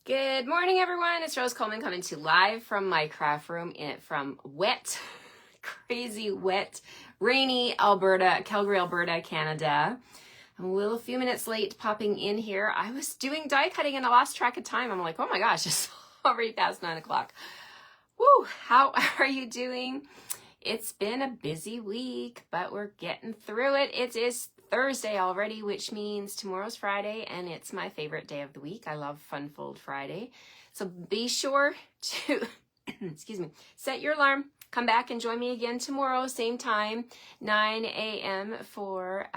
Good morning, everyone. It's Rose Coleman coming to you live from my craft room from wet, crazy wet, rainy Alberta, Calgary, Alberta, Canada. I'm a few minutes late popping in here. I was doing die cutting and I lost track of time. I'm like, oh my gosh, it's already past 9 o'clock. Woo, how are you doing? It's been a busy week, but we're getting through it. It is Thursday already, which means tomorrow's Friday, and it's my favorite day of the week. I love Funfold Friday. So be sure to, excuse me, set your alarm. Come back and join me again tomorrow, same time, 9 a.m. for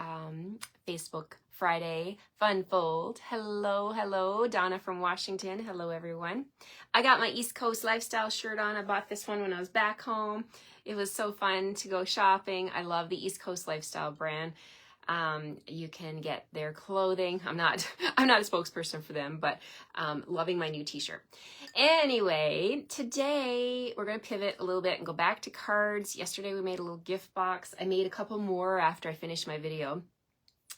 Facebook Friday Funfold. Hello, Donna from Washington. Hello, everyone. I got my East Coast Lifestyle shirt on. I bought this one when I was back home. It was so fun to go shopping. I love the East Coast Lifestyle brand. You can get their clothing. I'm not a spokesperson for them, but loving my new t-shirt. Anyway, today we're going to pivot a little bit and go back to cards. Yesterday we made a little gift box. I made a couple more after I finished my video.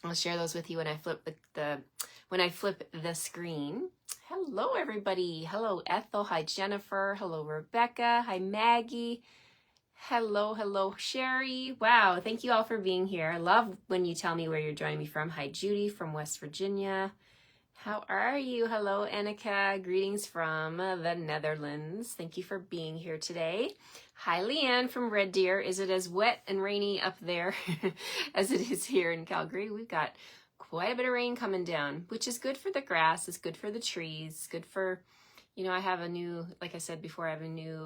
I'll share those with you when I flip the screen. Hello, everybody. Hello, Ethel. Hi, Jennifer. Hello, Rebecca. Hi, Maggie. Hello, Sherry. Wow, thank you all for being here. I love when you tell me where you're joining me from. Hi, Judy from West Virginia. How are you? Hello, Annika. Greetings from the Netherlands. Thank you for being here today. Hi, Leanne from Red Deer. Is it as wet and rainy up there as it is here in Calgary? We've got quite a bit of rain coming down, which is good for the grass. It's good for the trees. Good for... You know, I have a new, like I said before, I have a new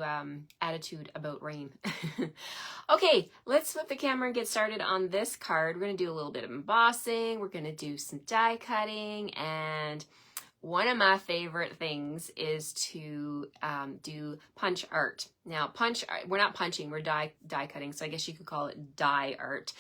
attitude about rain. Okay, let's flip the camera and get started on this card. We're going to do a little bit of embossing. We're going to do some die cutting. And one of my favorite things is to do punch art. Now, punch art, we're not punching, we're die cutting. So I guess you could call it die art.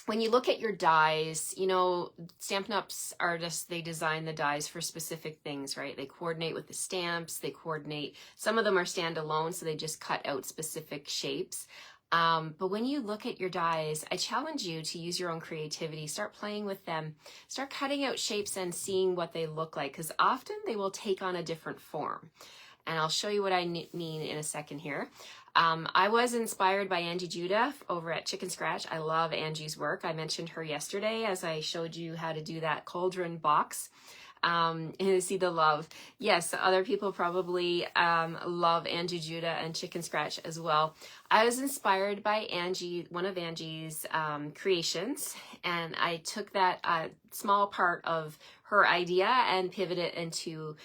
When you look at your dies, you know, Stampin' Up's artists, they design the dies for specific things, right? They coordinate with the stamps, they coordinate, some of them are standalone, so they just cut out specific shapes. But when you look at your dies, I challenge you to use your own creativity, start playing with them, start cutting out shapes and seeing what they look like, because often they will take on a different form. And I'll show you what I mean in a second here. I was inspired by Angie Judah over at Chicken Scratch. I love Angie's work. I mentioned her yesterday as I showed you how to do that cauldron box. And see the love. Yes, other people probably love Angie Judah and Chicken Scratch as well. I was inspired by Angie, one of Angie's creations, and I took that small part of her idea and pivoted into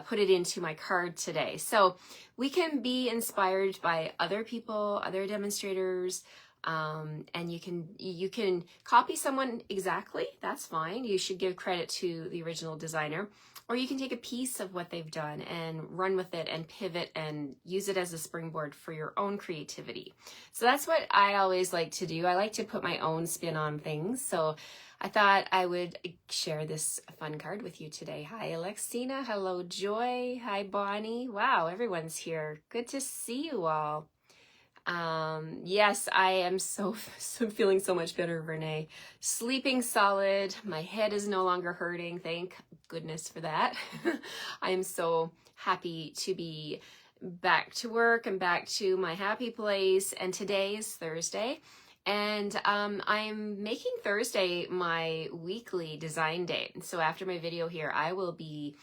put it into my card today. So we can be inspired by other people, other demonstrators, and you can copy someone exactly. That's fine. You should give credit to the original designer, or you can take a piece of what they've done and run with it and pivot and use it as a springboard for your own creativity. So that's what I always like to do. I like to put my own spin on things. So I thought I would share this fun card with you today. Hi, Alexina. Hello, Joy. Hi, Bonnie. Wow, everyone's here. Good to see you all. Yes, I am so feeling so much better, Renee. Sleeping solid. My head is no longer hurting. Thank goodness for that. I am so happy to be back to work and back to my happy place. And today is Thursday. And I'm making Thursday my weekly design day. So after my video here, I will be,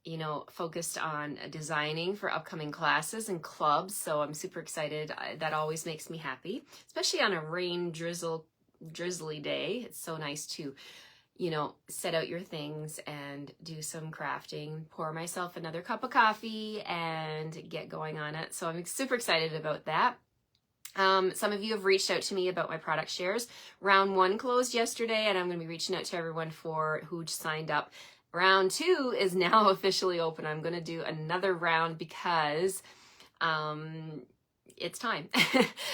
you know, focused on designing for upcoming classes and clubs. So I'm super excited. That always makes me happy, especially on a rain drizzly day. It's so nice to, you know, set out your things and do some crafting, pour myself another cup of coffee and get going on it. So I'm super excited about that. Some of you have reached out to me about my product shares. Round 1 closed yesterday, and I'm going to be reaching out to everyone who signed up. Round 2 is now officially open. I'm going to do another round because it's time.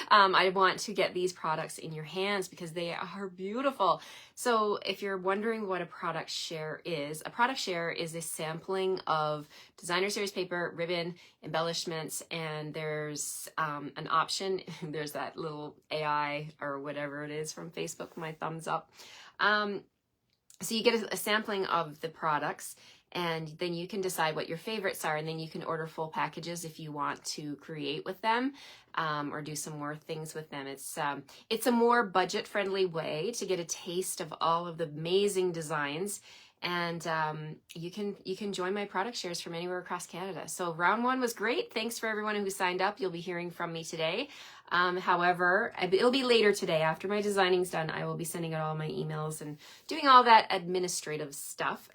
I want to get these products in your hands because they are beautiful. So if you're wondering what a product share is a sampling of designer series paper, ribbon, embellishments, and there's an option. There's that little AI or whatever it is from Facebook, my thumbs up. So you get a sampling of the products, and then you can decide what your favorites are, and then you can order full packages if you want to create with them, or do some more things with them. It's a more budget-friendly way to get a taste of all of the amazing designs, and you can join my product shares from anywhere across Canada. So round 1 was great. Thanks for everyone who signed up. You'll be hearing from me today. However, it'll be later today. After my designing's done, I will be sending out all my emails and doing all that administrative stuff.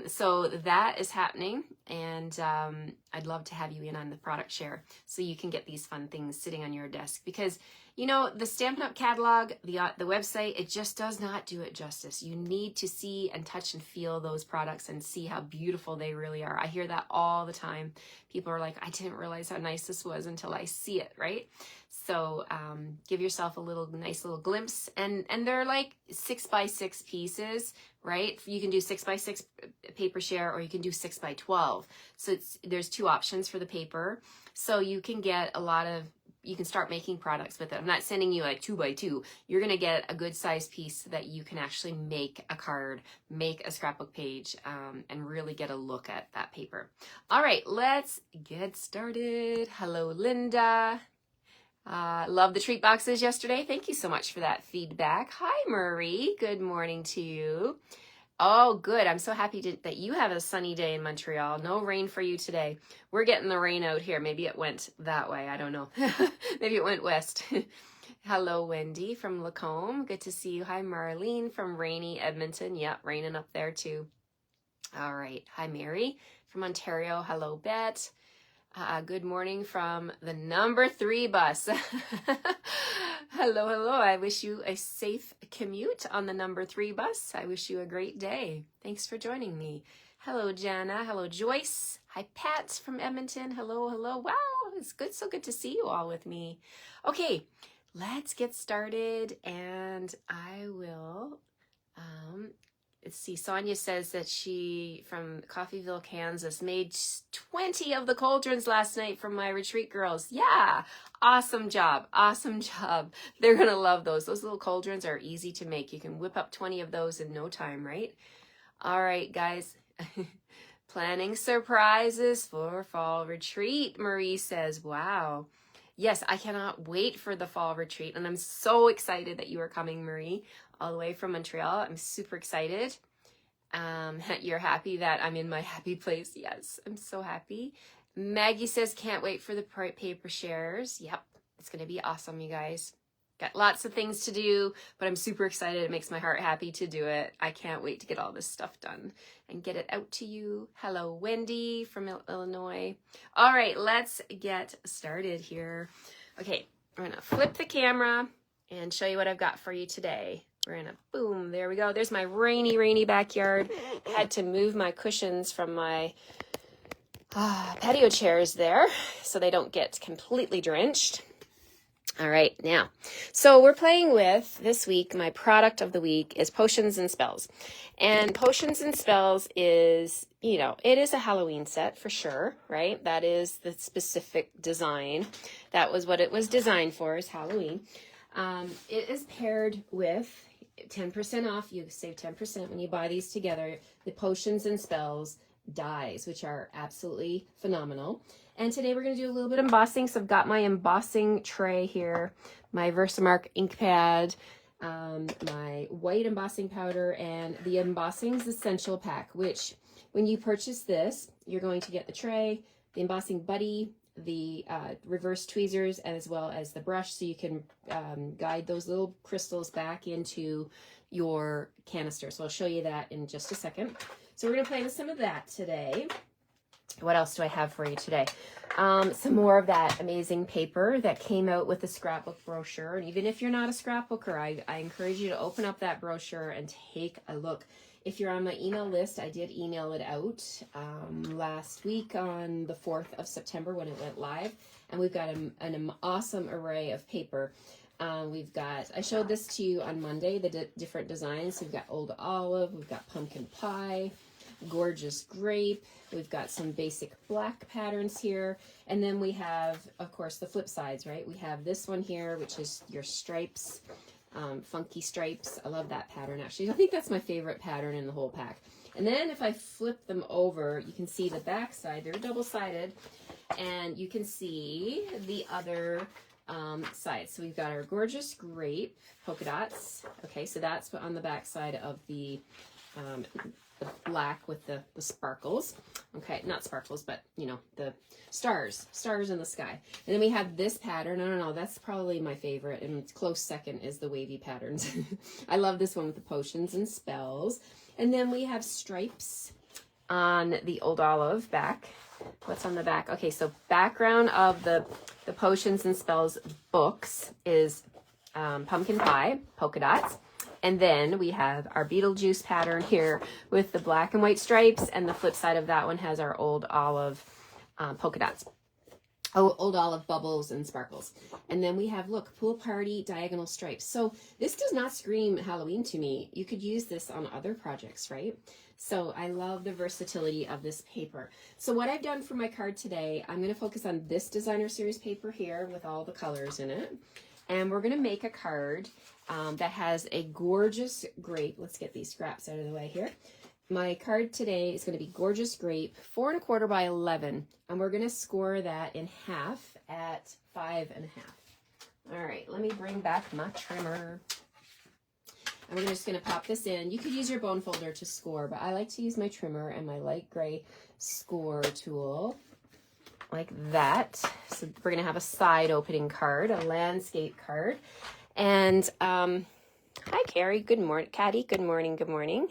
So that is happening, and I'd love to have you in on the product share so you can get these fun things sitting on your desk, because you know, the Stampin' Up! Catalog, the website, it just does not do it justice. You need to see and touch and feel those products and see how beautiful they really are. I hear that all the time. People are like, I didn't realize how nice this was until I see it, right? So give yourself a nice little glimpse. And they're like 6x6 pieces, right? You can do 6x6 paper share, or you can do 6x12. So there's 2 options for the paper. So you can get you can start making products with it. I'm not sending you like 2x2. You're going to get a good size piece that you can actually make a card, make a scrapbook page, and really get a look at that paper. All right, let's get started. Hello, Linda. Love the treat boxes yesterday. Thank you so much for that feedback. Hi, Marie. Good morning to you. Oh, good. I'm so happy that you have a sunny day in Montreal. No rain for you today. We're getting the rain out here. Maybe it went that way. I don't know. Maybe it went west. Hello, Wendy from Lacombe. Good to see you. Hi, Marlene from rainy Edmonton. Yep, raining up there too. All right. Hi, Mary from Ontario. Hello, Bet. Good morning from the number 3 bus. Hello, hello. I wish you a safe commute on the number 3 bus. I wish you a great day. Thanks for joining me. Hello, Jana. Hello, Joyce. Hi, Pat from Edmonton. Hello, hello. Wow, it's good. So good to see you all with me. Okay, let's get started, and I will let's see, Sonia says that she, from Coffeyville, Kansas, made 20 of the cauldrons last night from my retreat girls. Yeah, awesome job, awesome job. They're going to love those. Those little cauldrons are easy to make. You can whip up 20 of those in no time, right? All right, guys. Planning surprises for fall retreat, Marie says. Wow. Yes, I cannot wait for the fall retreat, and I'm so excited that you are coming, Marie, all the way from Montreal. I'm super excited. You're happy that I'm in my happy place. Yes, I'm so happy. Maggie says, can't wait for the paper shares. Yep, it's going to be awesome, you guys. Got lots of things to do, but I'm super excited. It makes my heart happy to do it. I can't wait to get all this stuff done and get it out to you. Hello, Wendy from Illinois. All right, let's get started here. Okay, I'm going to flip the camera and show you what I've got for you today. We're going to, boom, there we go. There's my rainy backyard. Had to move my cushions from my patio chairs there so they don't get completely drenched. All right, now, so we're playing with, this week, my product of the week is Potions and Spells. And Potions and Spells is, you know, it is a Halloween set for sure, right? That is the specific design. That was what it was designed for, is Halloween. It is paired with 10% off. You save 10% when you buy these together. The Potions and Spells dies, which are absolutely phenomenal. And today we're going to do a little bit of embossing. So I've got my embossing tray here, my Versamark ink pad, my white embossing powder, and the Embossings Essential Pack, which when you purchase this, you're going to get the tray, the embossing buddy, the reverse tweezers, as well as the brush, so you can guide those little crystals back into your canister. So I'll show you that in just a second. So we're going to play with some of that today. What else do I have for you today? Some more of that amazing paper that came out with the scrapbook brochure. And even if you're not a scrapbooker, I encourage you to open up that brochure and take a look. If you're on my email list, I did email it out last week on the 4th of September when it went live. And we've got an awesome array of paper. I showed this to you on Monday, the different designs. So we've got Old Olive, we've got Pumpkin Pie, Gorgeous Grape, we've got some basic black patterns here, and then we have, of course, the flip sides, right? We have this one here, which is your stripes, funky stripes. I love that pattern actually. I think that's my favorite pattern in the whole pack. And then if I flip them over, you can see the back side. They're double-sided, and you can see the other side. So we've got our gorgeous grape polka dots. Okay, so that's on the back side of the black with the sparkles. Okay, not sparkles, but you know, the stars in the sky. And then we have this pattern. I don't know, that's probably my favorite, and close second is the wavy patterns. I love this one with the potions and spells. And then we have stripes on the Old Olive back. What's on the back? Okay, so background of the potions and spells books is pumpkin pie, polka dots. And then we have our Beetlejuice pattern here with the black and white stripes, and the flip side of that one has our Old Olive polka dots. Oh, Old Olive bubbles and sparkles. And then we have, look, pool party diagonal stripes. So this does not scream Halloween to me. You could use this on other projects, right? So I love the versatility of this paper. So what I've done for my card today, I'm going to focus on this designer series paper here with all the colors in it. And we're going to make a card that has a gorgeous grape. Let's get these scraps out of the way here. My card today is going to be gorgeous grape, 4 1/4 by 11, and we're going to score that in half at 5 1/2. All right, let me bring back my trimmer. And we're just going to pop this in. You could use your bone folder to score, but I like to use my trimmer and my light gray score tool like that. So we're going to have a side opening card, a landscape card. And hi, Carrie. Good morning. Caddy, good morning. Good morning.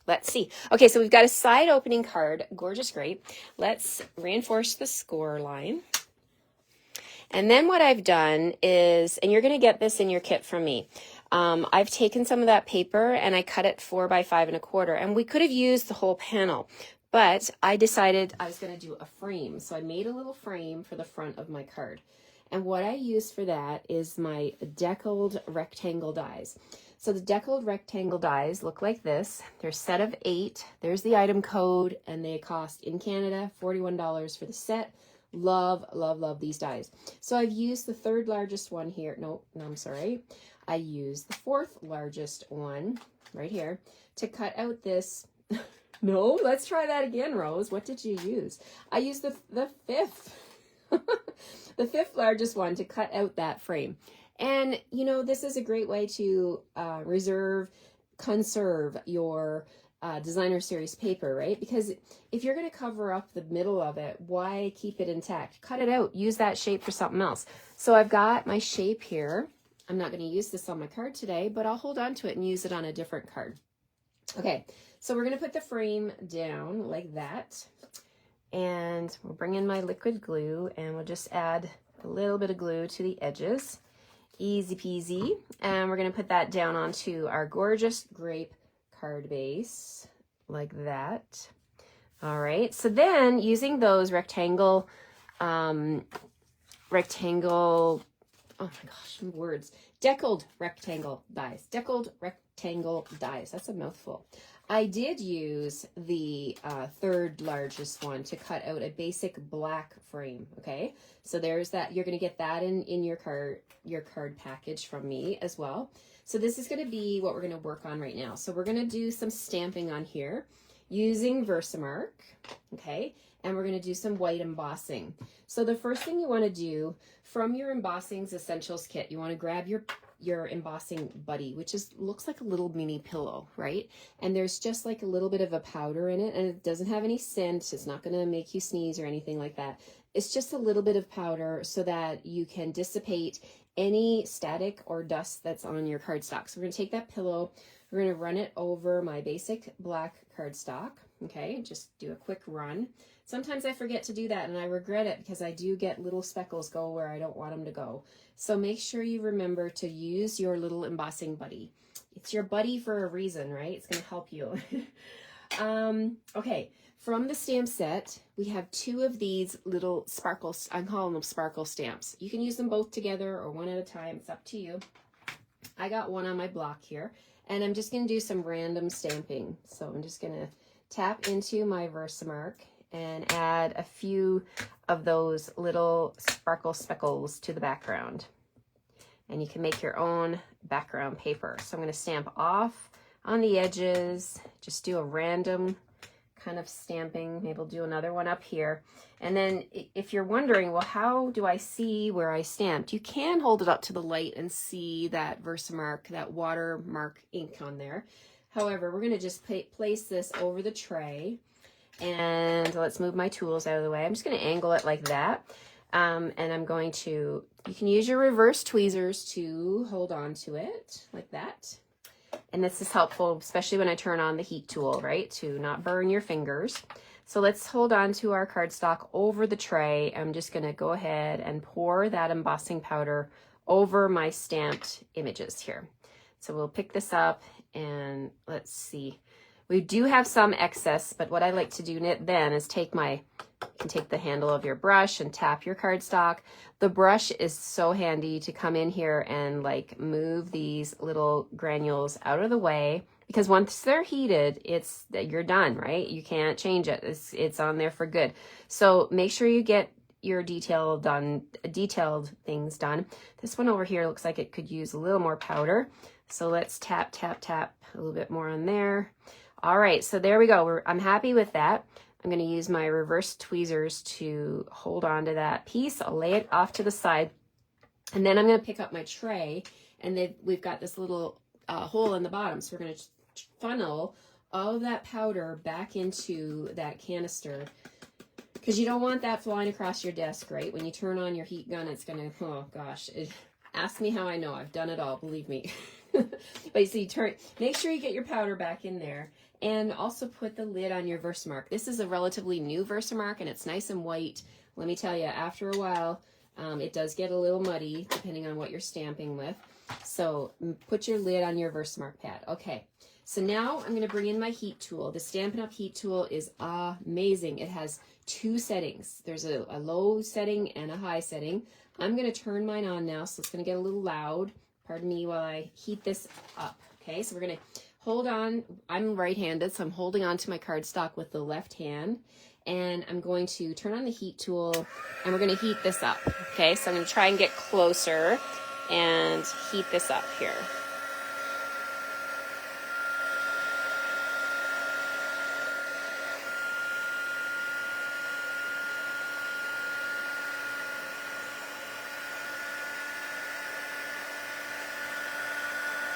Let's see. Okay, so we've got a side opening card, gorgeous grape. Let's reinforce the score line. And then what I've done is, and you're going to get this in your kit from me. I've taken some of that paper and I cut it 4 by 5 1/4, and we could have used the whole panel, but I decided I was going to do a frame. So I made a little frame for the front of my card. And what I use for that is my deckled rectangle dies. So the deckled rectangle dies look like this. They're a set of 8. There's the item code, and they cost in Canada $41 for the set. Love, love, love these dies. So I've used the 3rd largest one here. No, I'm sorry. I used the 4th largest one right here to cut out this. No, let's try that again, Rose. What did you use? I used the 5th. The 5th largest one to cut out that frame. And, you know, this is a great way to conserve your designer series paper, right? Because if you're going to cover up the middle of it, why keep it intact? Cut it out. Use that shape for something else. So I've got my shape here. I'm not going to use this on my card today, but I'll hold on to it and use it on a different card. Okay, so we're going to put the frame down like that. And we'll bring in my liquid glue, and we'll just add a little bit of glue to the edges. Easy peasy. And we're going to put that down onto our gorgeous grape card base like that. All right. So then using those rectangle, oh my gosh, deckled rectangle dies. Deckled rectangle dies. That's a mouthful. I did use the 3rd largest one to cut out a basic black frame. Okay, so there's that. You're going to get that in your card package from me as well. So this is going to be what we're going to work on right now. So we're going to do some stamping on here using Versamark. Okay, and we're going to do some white embossing. So the first thing you want to do from your Embossings Essentials kit, you want to grab your embossing buddy, which looks like a little mini pillow, right? And there's just like a little bit of a powder in it, and it doesn't have any scent. It's not going to make you sneeze or anything like that. It's just a little bit of powder so that you can dissipate any static or dust that's on your cardstock. So we're going to take that pillow, we're going to run it over my basic black cardstock. Okay, just do a quick run. Sometimes I forget to do that and I regret it because I do get little speckles go where I don't want them to go. So make sure you remember to use your little embossing buddy. It's your buddy for a reason, right? It's going to help you. Okay, from the stamp set, we have 2 of these little sparkles. I'm calling them sparkle stamps. You can use them both together or one at a time. It's up to you. I got one on my block here, and I'm just going to do some random stamping. So I'm just going to tap into my Versamark and add a few of those little sparkle speckles to the background. and you can make your own background paper. So I'm going to stamp off on the edges, just do a random kind of stamping. Maybe we'll do another one up here. And then if you're wondering, well, how do I see where I stamped? You can hold it up to the light and see that Versamark, that watermark ink on there. However, we're going to just place this over the tray, and let's move my tools out of the way. I'm just going to angle it like that. And I'm going to, you can use your reverse tweezers to hold on to it like that. And this is helpful, especially when I turn on the heat tool, right? To not burn your fingers. So let's hold on to our cardstock over the tray. I'm just going to go ahead and pour that embossing powder over my stamped images here. So we'll pick this up and let's see. We do have some excess, but what I like to do then is take the handle of your brush and tap your cardstock. The brush is so handy to come in here and like move these little granules out of the way, because once they're heated, you're done, right? You can't change it. It's on there for good. So make sure you get your detailed things done. This one over here looks like it could use a little more powder. So let's tap, tap, tap a little bit more on there. All right, so there we go. I'm happy with that. I'm going to use my reverse tweezers to hold on to that piece. I'll lay it off to the side, and then I'm going to pick up my tray, and then we've got this little hole in the bottom. So we're going to funnel all of that powder back into that canister, because you don't want that flying across your desk, right? When you turn on your heat gun, it's going to, oh gosh, ask me how I know. I've done it all, believe me. But you see, make sure you get your powder back in there, and also put the lid on your Versamark. This is a relatively new Versamark, and it's nice and white. Let me tell you, after a while, it does get a little muddy depending on what you're stamping with. So put your lid on your Versamark pad. Okay, so now I'm going to bring in my heat tool. The Stampin' Up! Heat tool is amazing. It has two settings. There's a low setting and a high setting. I'm going to turn mine on now, so it's going to get a little loud. Pardon me while I heat this up. Okay, so we're going to hold on. I'm right-handed, so I'm holding on to my cardstock with the left hand, and I'm going to turn on the heat tool, and we're going to heat this up. Okay, so I'm going to try and get closer and heat this up here.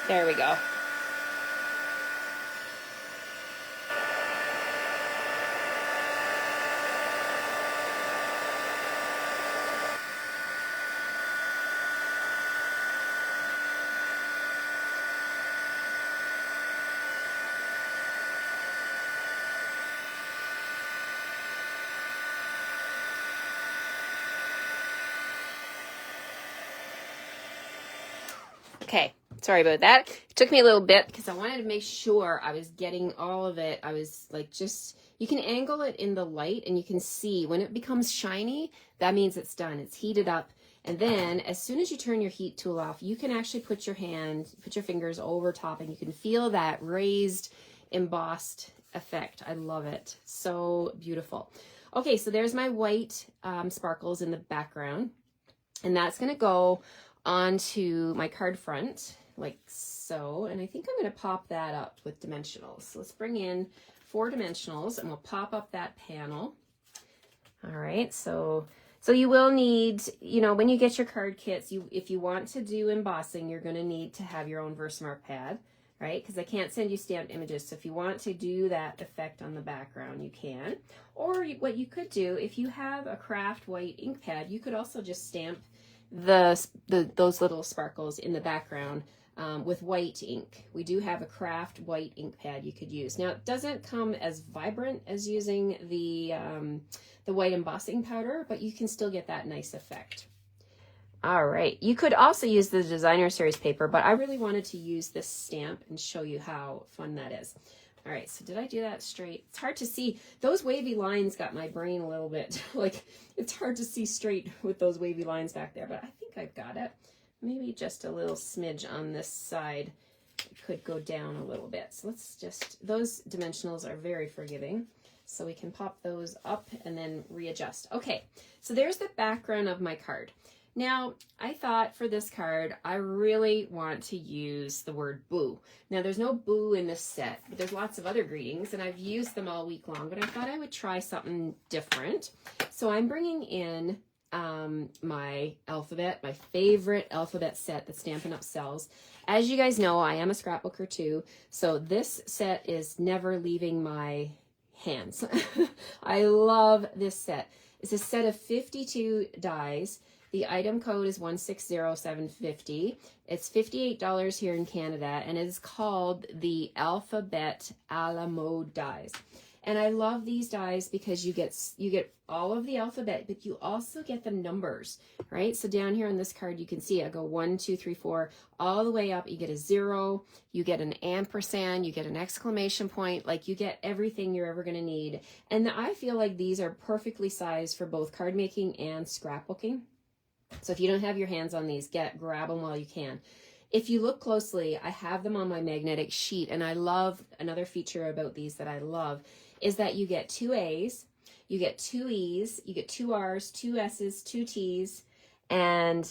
There we go. Okay, sorry about that. It took me a little bit because I wanted to make sure I was getting all of it. I was like, you can angle it in the light and you can see when it becomes shiny, that means it's done. It's heated up. And then as soon as you turn your heat tool off, you can actually put your fingers over top, and you can feel that raised, embossed effect. I love it. So beautiful. Okay, so there's my white sparkles in the background, and that's going to go onto my card front like so, and I think I'm going to pop that up with dimensionals. So let's bring in 4 dimensionals and we'll pop up that panel. All right, so you will need, when you get your card kits, if you want to do embossing, you're going to need to have your own Versamark pad, right? Because I can't send you stamped images. So if you want to do that effect on the background, you can. Or what you could do, if you have a craft white ink pad, you could also just stamp those little sparkles in the background with white ink. We do have a craft white ink pad you could use. Now, it doesn't come as vibrant as using the white embossing powder, but you can still get that nice effect. All right, you could also use the designer series paper, but I really wanted to use this stamp and show you how fun that is. All right, so did I do that straight? It's hard to see. Those wavy lines got my brain a little bit, like it's hard to see straight with those wavy lines back there, but I think I've got it. Maybe just a little smidge on this side. It could go down a little bit. So let's those dimensionals are very forgiving. So we can pop those up and then readjust. Okay, so there's the background of my card. Now, I thought for this card, I really want to use the word boo. Now, there's no boo in this set, but there's lots of other greetings, and I've used them all week long, but I thought I would try something different. So I'm bringing in my alphabet, my favorite alphabet set that Stampin' Up! Sells. As you guys know, I am a scrapbooker too, so this set is never leaving my hands. I love this set. It's a set of 52 dies. The item code is 160750. It's $58 here in Canada, and it is called the Alphabet a la Mode dies. And I love these dies because you get all of the alphabet, but you also get the numbers, right? So down here on this card, you can see I go 1, 2, 3, 4, all the way up. You get a 0, you get an ampersand, you get an exclamation point, like you get everything you're ever going to need. And I feel like these are perfectly sized for both card making and scrapbooking. So if you don't have your hands on these, grab them while you can. If you look closely, I have them on my magnetic sheet, and I love, another feature about these that I love is that you get 2 A's, you get 2 E's, you get 2 R's, 2 S's, 2 T's, and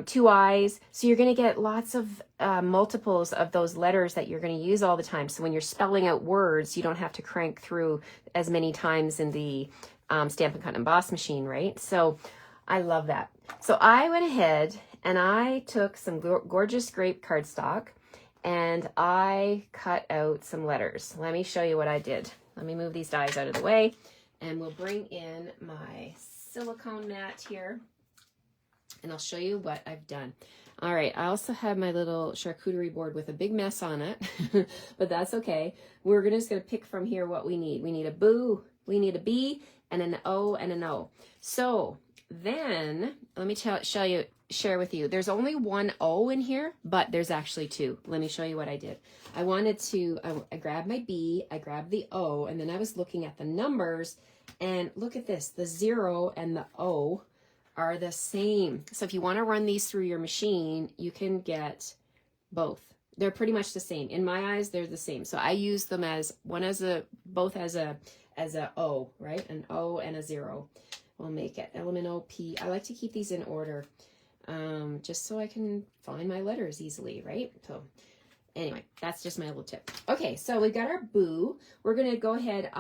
2 I's. So you're going to get lots of multiples of those letters that you're going to use all the time. So when you're spelling out words, you don't have to crank through as many times in the Stampin' Cut and Emboss machine, right? So I love that. So I went ahead and I took some gorgeous grape cardstock and I cut out some letters. Let me show you what I did. Let me move these dies out of the way, and we'll bring in my silicone mat here, and I'll show you what I've done. All right, I also have my little charcuterie board with a big mess on it, but that's okay. We're just gonna pick from here what we need. We need a boo, we need a B, and an O, and an O. So then, let me share with you. There's only one O in here, but there's actually 2. Let me show you what I did. I wanted to, I grabbed my B, I grabbed the O, and then I was looking at the numbers, and look at this, the 0 and the O are the same. So if you want to run these through your machine, you can get both. They're pretty much the same. In my eyes, they're the same. So I use them as both as a O, right? An O and a 0. We'll make it element OP. I like to keep these in order, just so I can find my letters easily, right? So anyway, that's just my little tip. Okay, so we've got our boo. We're going to go ahead.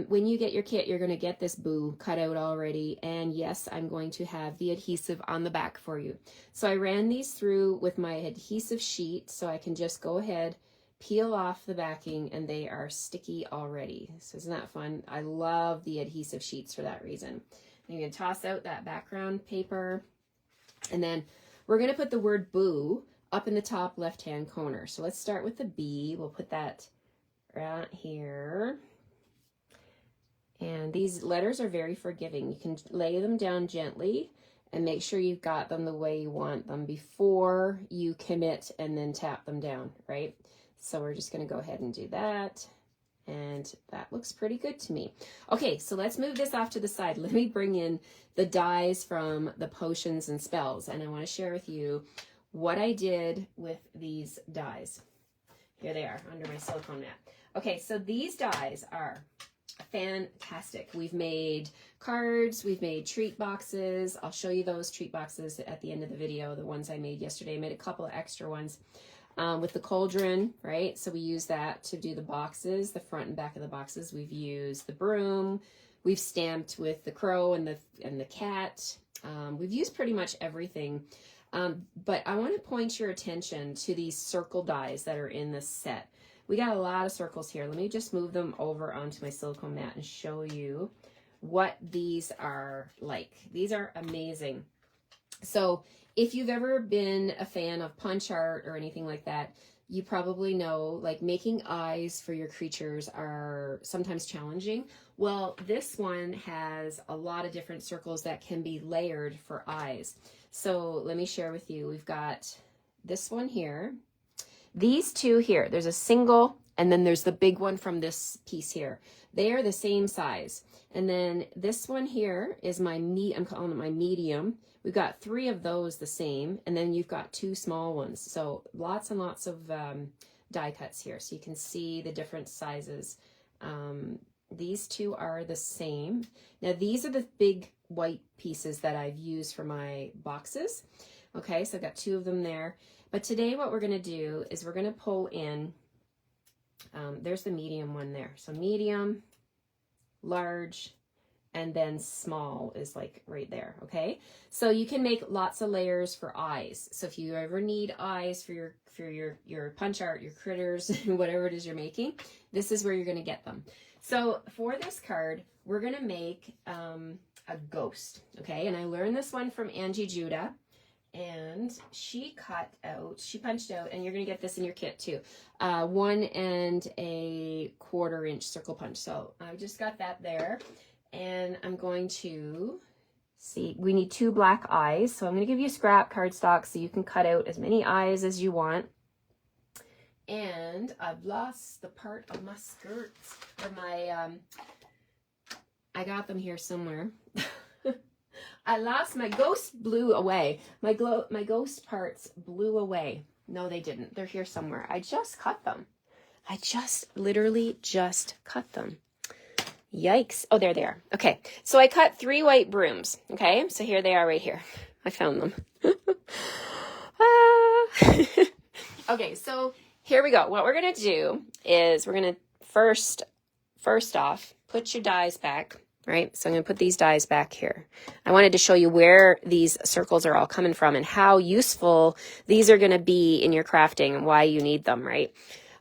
When you get your kit, you're going to get this boo cut out already. And yes, I'm going to have the adhesive on the back for you. So I ran these through with my adhesive sheet, so I can just go ahead, peel off the backing, and they are sticky already. So isn't that fun? I love the adhesive sheets for that reason. You can toss out that background paper, and then we're going to put the word boo up in the top left-hand corner. So let's start with the B. We'll put that right here. And these letters are very forgiving. You can lay them down gently and make sure you've got them the way you want them before you commit and then tap them down, right? So we're just going to go ahead and do that. And that looks pretty good to me. Okay, so let's move this off to the side. Let me bring in the dies from the potions and spells, and I want to share with you what I did with these dies. Here they are under my silicone mat. Okay, so these dies are fantastic. We've made cards, we've made treat boxes. I'll show you those treat boxes at the end of the video, the ones I made yesterday. I made a couple of extra ones. With the cauldron, right? So we use that to do the boxes, the front and back of the boxes. We've used the broom. We've stamped with the crow and the cat. We've used pretty much everything. But I want to point your attention to these circle dies that are in this set. We got a lot of circles here. Let me just move them over onto my silicone mat and show you what these are like. These are amazing. So if you've ever been a fan of punch art or anything like that, you probably know like making eyes for your creatures are sometimes challenging. Well, this one has a lot of different circles that can be layered for eyes. So let me share with you. We've got this one here. These two here, there's a single, and then there's the big one from this piece here. They are the same size. And then this one here is I'm calling it my medium. We've got 3 of those the same, and then you've got 2 small ones. So lots and lots of die cuts here. So you can see the different sizes these two are the same. Now these are the big white pieces that I've used for my boxes. Okay, so I've got 2 of them there. But today what we're gonna do is we're gonna pull in, there's the medium one there. So medium, large, and then small is like right there, okay? So you can make lots of layers for eyes. So if you ever need eyes for your punch art, your critters, whatever it is you're making, this is where you're gonna get them. So for this card, we're gonna make a ghost, okay? And I learned this one from Angie Judah, and she punched out, and you're gonna get this in your kit too, 1 1/4 inch circle punch. So I just got that there. And I'm going to see, we need 2 black eyes. So I'm going to give you scrap cardstock so you can cut out as many eyes as you want. And I've lost the part of my skirts, or my, I got them here somewhere. I lost, my ghost blew away. My ghost parts blew away. No, they didn't. They're here somewhere. I just cut them. I literally just cut them. Yikes. Oh, there they are. Okay. So I cut 3 white brooms. Okay. So here they are right here. I found them. Okay. So here we go. What we're going to do is we're going to first off, put your dies back, right? So I'm going to put these dies back here. I wanted to show you where these circles are all coming from and how useful these are going to be in your crafting and why you need them, right?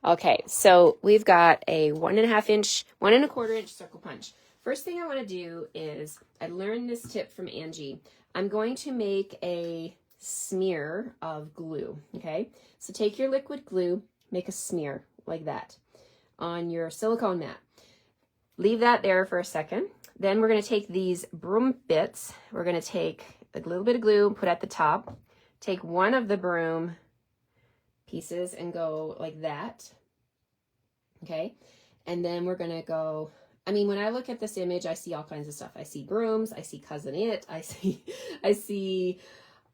Okay, so we've got a 1 1/2 inch, 1 1/4 inch circle punch. First thing I want to do is, I learned this tip from Angie. I'm going to make a smear of glue, okay? So take your liquid glue, make a smear like that on your silicone mat. Leave that there for a second. Then we're going to take these broom bits. We're going to take a little bit of glue, put at the top. Take one of the broom pieces and go like that, okay? And then we're gonna go, I mean, when I look at this image, I see all kinds of stuff. I see brooms, I see Cousin It, I see,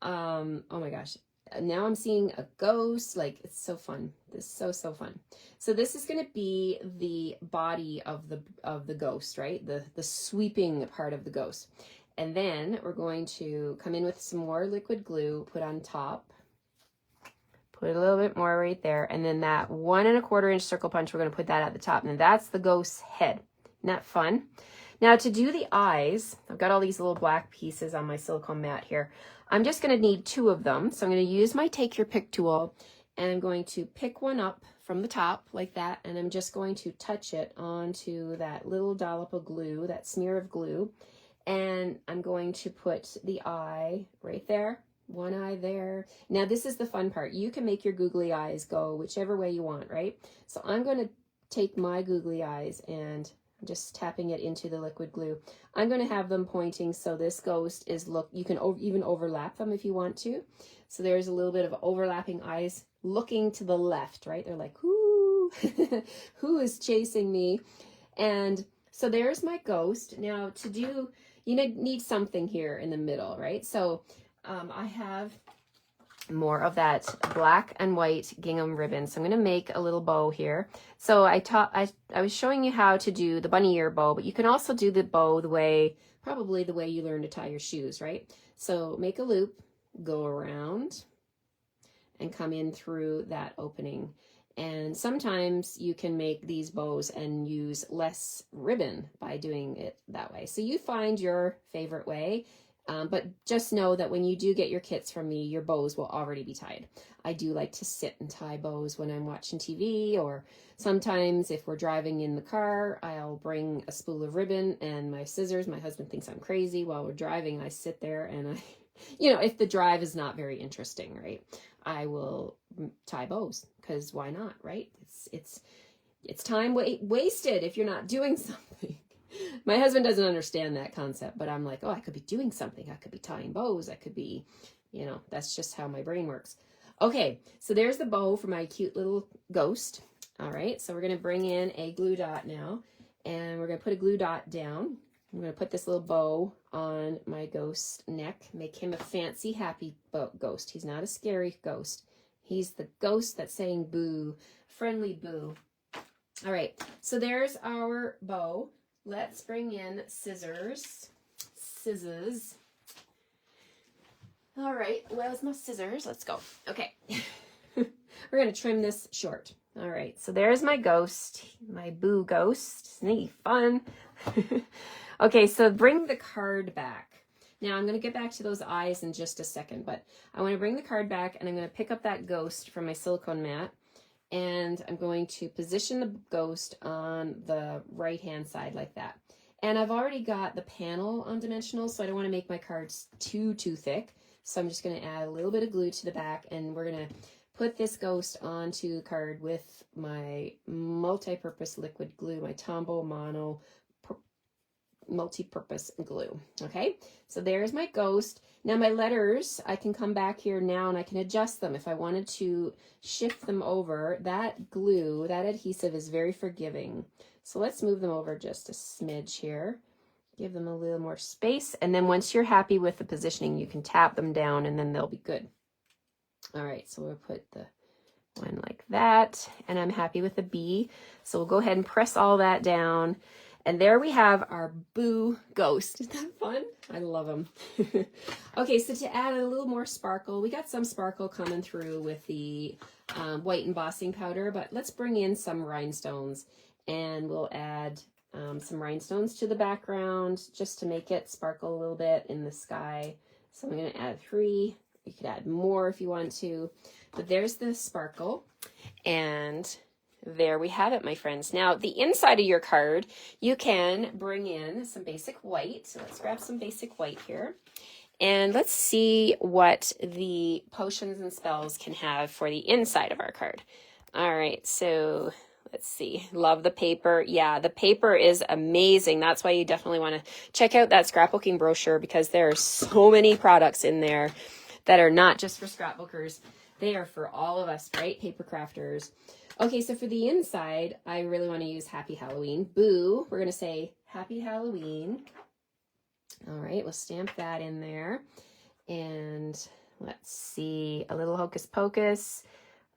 oh my gosh, now I'm seeing a ghost. Like, it's so fun. This is so fun. So this is gonna be the body of the ghost, right? The sweeping part of the ghost. And then we're going to come in with some more liquid glue, put on top. Put a little bit more right there. And then that 1 1/4 inch circle punch, we're going to put that at the top. And that's the ghost's head. Isn't that fun? Now to do the eyes, I've got all these little black pieces on my silicone mat here. I'm just going to need 2 of them. So I'm going to use my Take Your Pick tool. And I'm going to pick one up from the top like that. And I'm just going to touch it onto that little dollop of glue, that smear of glue. And I'm going to put the eye right there. 1 eye there. Now this is the fun part. You can make your googly eyes go whichever way you want, right? So I'm going to take my googly eyes and I'm just tapping it into the liquid glue. I'm going to have them pointing so this ghost is, look, you can even overlap them if you want to. So there's a little bit of overlapping eyes looking to the left, right? They're like, whoo, who is chasing me? And so there's my ghost. Now to do, you need something here in the middle, right? So I have more of that black and white gingham ribbon. So I'm going to make a little bow here. So I was showing you how to do the bunny ear bow, but you can also do the bow probably the way you learn to tie your shoes, right? So make a loop, go around, and come in through that opening. And sometimes you can make these bows and use less ribbon by doing it that way. So you find your favorite way. But just know that when you do get your kits from me, your bows will already be tied. I do like to sit and tie bows when I'm watching TV, or sometimes if we're driving in the car, I'll bring a spool of ribbon and my scissors. My husband thinks I'm crazy while we're driving. I sit there and I, if the drive is not very interesting, right, I will tie bows, because why not, right? It's time wasted if you're not doing something. My husband doesn't understand that concept, but I'm like, oh, I could be doing something. I could be tying bows. I could be, that's just how my brain works. Okay, so there's the bow for my cute little ghost. All right, so we're going to bring in a glue dot now, and we're going to put a glue dot down. I'm going to put this little bow on my ghost's neck, make him a fancy, happy ghost. He's not a scary ghost. He's the ghost that's saying boo, friendly boo. All right, so there's our bow. let's bring in scissors. Scissors. All right, where's my scissors? Let's go. Okay. We're going to trim this short. All right, so there's my ghost, my boo ghost. Isn't he fun? Okay, so bring the card back. Now I'm going to get back to those eyes in just a second, but I want to bring the card back and I'm going to pick up that ghost from my silicone mat and I'm going to position the ghost on the right-hand side like that. And I've already got the panel on dimensional, so I don't want to make my cards too thick. So I'm just going to add a little bit of glue to the back and we're going to put this ghost onto the card with my multi-purpose liquid glue, my Tombow Mono multi-purpose glue. Okay, so there's my ghost. Now my letters, I can come back here now and I can adjust them. If I wanted to shift them over, that glue, that adhesive is very forgiving. So let's move them over just a smidge here. Give them a little more space. And then once you're happy with the positioning, you can tap them down and then they'll be good. All right, so we'll put the one like that, and I'm happy with the B. So we'll go ahead and press all that down. And there we have our boo ghost. Isn't that fun? I love them. Okay, so to add a little more sparkle, we got some sparkle coming through with the white embossing powder, but let's bring in some rhinestones and we'll add some rhinestones to the background just to make it sparkle a little bit in the sky. So I'm going to add 3. You could add more if you want to, but there's the sparkle. And there we have it, my friends. Now, the inside of your card, you can bring in some basic white. So let's grab some basic white here. And let's see what the potions and spells can have for the inside of our card. All right, so let's see. Love the paper. Yeah, the paper is amazing. That's why you definitely want to check out that scrapbooking brochure because there are so many products in there that are not just for scrapbookers. They are for all of us, right? Paper crafters. Okay, so for the inside, I really want to use Happy Halloween. Boo, we're going to say Happy Halloween. All right, we'll stamp that in there. And let's see, a little Hocus Pocus.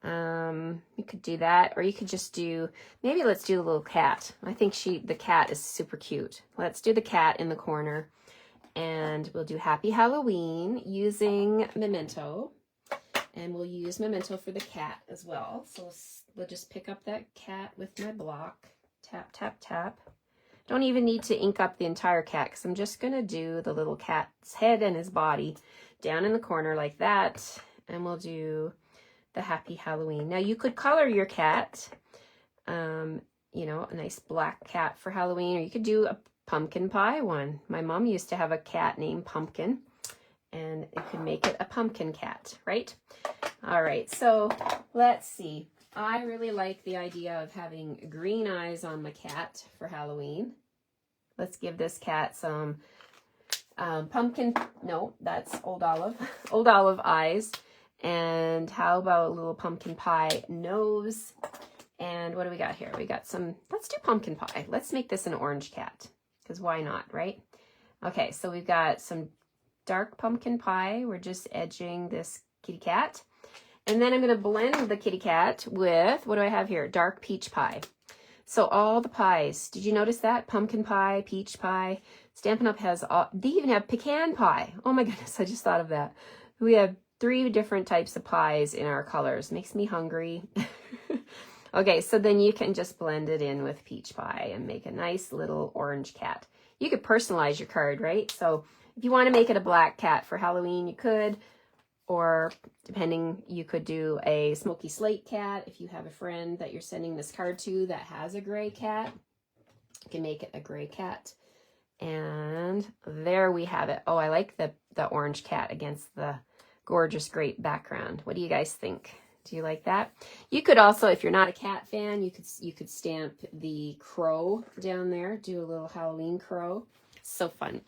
You could do that, or you could just do, maybe let's do a little cat. I think the cat is super cute. Let's do the cat in the corner. And we'll do Happy Halloween using Memento. And we'll use Memento for the cat as well. So we'll just pick up that cat with my block. Tap, tap, tap. Don't even need to ink up the entire cat because I'm just going to do the little cat's head and his body down in the corner like that. And we'll do the Happy Halloween. Now you could color your cat, you know, a nice black cat for Halloween, or you could do a pumpkin pie one. My mom used to have a cat named Pumpkin, and it could make it a pumpkin cat, right? All right, so let's see. I really like the idea of having green eyes on my cat for Halloween. Let's give this cat some pumpkin, no, that's Old Olive, Old Olive eyes. And how about a little pumpkin pie nose? And what do we got here? We got some, let's do pumpkin pie. Let's make this an orange cat, because why not, right? Okay, so we've got some dark pumpkin pie. We're just edging this kitty cat. And then I'm going to blend the kitty cat with, what do I have here? Dark peach pie. So all the pies, did you notice that? Pumpkin pie, peach pie. Stampin' Up! Has all, they even have pecan pie. Oh my goodness, I just thought of that. We have 3 different types of pies in our colors. Makes me hungry. Okay, so then you can just blend it in with peach pie and make a nice little orange cat. You could personalize your card, right? So if you want to make it a black cat for Halloween, you could. Or depending, you could do a smoky slate cat. If you have a friend that you're sending this card to that has a gray cat, you can make it a gray cat. And there we have it. Oh, I like the orange cat against the gorgeous great background. What do you guys think? Do you like that? You could also, if you're not a cat fan, you could stamp the crow down there. Do a little Halloween crow. So fun.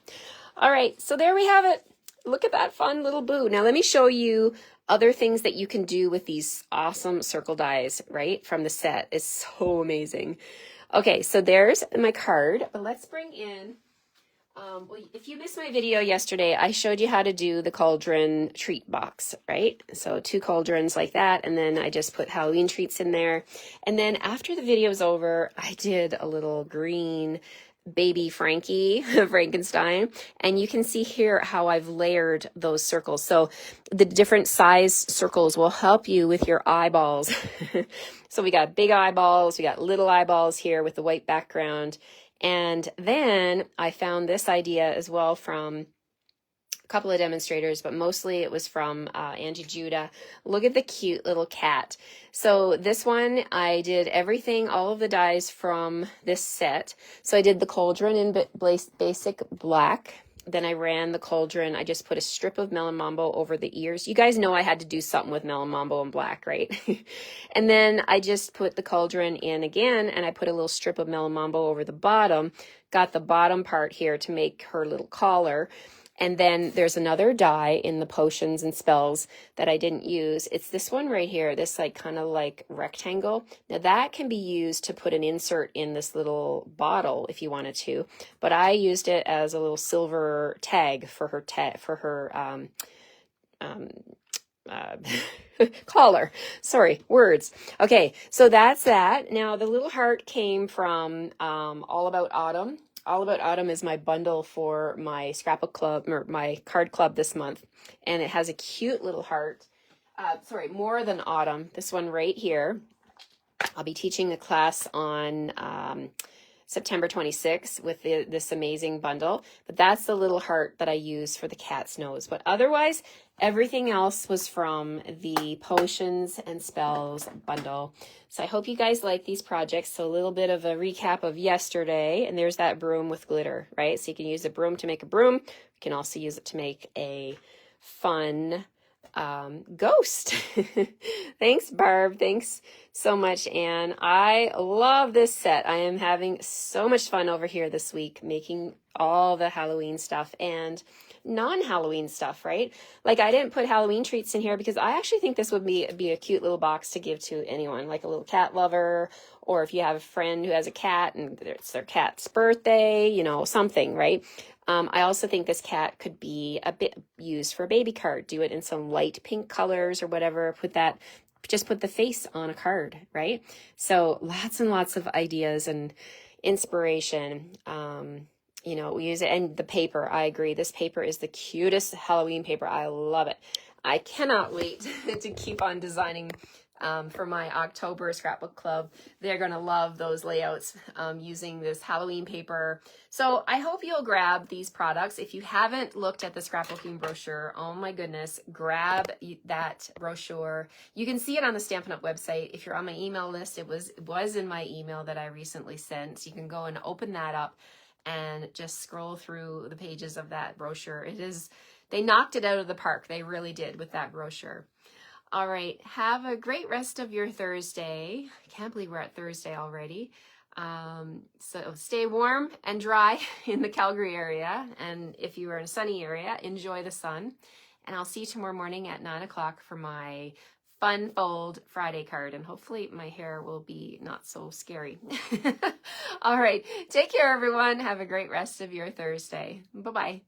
All right, so there we have it. Look at that fun little boo. Now let me show you other things that you can do with these awesome circle dies, right? From the set. It's so amazing. Okay, so there's my card, but let's bring in Well, if you missed my video yesterday, I showed you how to do the cauldron treat box, right? So 2 cauldrons like that, and then I just put Halloween treats in there. And then after the video was over, I did a little green baby Frankie Frankenstein, and you can see here how I've layered those circles. So the different size circles will help you with your eyeballs. So we got big eyeballs, we got little eyeballs here with the white background. And then I found this idea as well from a couple of demonstrators, but mostly it was from Angie Judah. Look at the cute little cat. So this one, I did everything, all of the dies from this set. So I did the cauldron in basic black. Then I ran the cauldron. I just put a strip of Melon Mambo over the ears. You guys know I had to do something with Melon Mambo in black, right? And then I just put the cauldron in again, and I put a little strip of Melon Mambo over the bottom. Got the bottom part here to make her little collar. And then there's another die in the potions and spells that I didn't use. It's this one right here, this like kind of like rectangle. Now that can be used to put an insert in this little bottle if you wanted to, but I used it as a little silver tag for her collar. Sorry, words. Okay, so that's that. Now the little heart came from All About Autumn. All About Autumn is my bundle for my scrapbook club or my card club this month, and it has a cute little heart. Sorry, More Than Autumn. This one right here. I'll be teaching a class on September 26th with this amazing bundle, but that's the little heart that I use for the cat's nose. But otherwise, everything else was from the Potions and Spells bundle. So I hope you guys like these projects. So a little bit of a recap of yesterday, and there's that broom with glitter, right? So you can use a broom to make a broom. You can also use it to make a fun ghost. Thanks, Barb. Thanks so much, Anne. I love this set. I am having so much fun over here this week making all the Halloween stuff and non-Halloween stuff, right? Like I didn't put Halloween treats in here because I actually think this would be a cute little box to give to anyone, like a little cat lover, or if you have a friend who has a cat and it's their cat's birthday, you know, something, right? I also think this cat could be a bit used for a baby card. Do it in some light pink colors or whatever. Just put the face on a card, right? So lots and lots of ideas and inspiration. You know, we use it. And the paper, I agree. This paper is the cutest Halloween paper. I love it. I cannot wait to keep on designing for my October scrapbook club. They're going to love those layouts using this Halloween paper. So I hope you'll grab these products. If you haven't looked at the scrapbooking brochure, oh my goodness, grab that brochure. You can see it on the Stampin' Up! Website. If you're on my email list, it was in my email that I recently sent. So you can go and open that up and just scroll through the pages of that brochure. They knocked it out of the park. They really did with that brochure. All right, have a great rest of your Thursday. I can't believe we're at Thursday already. So stay warm and dry in the Calgary area. And if you are in a sunny area, enjoy the sun. And I'll see you tomorrow morning at 9 o'clock for my Fun Fold Friday card. And hopefully my hair will be not so scary. All right, take care, everyone. Have a great rest of your Thursday. Bye-bye.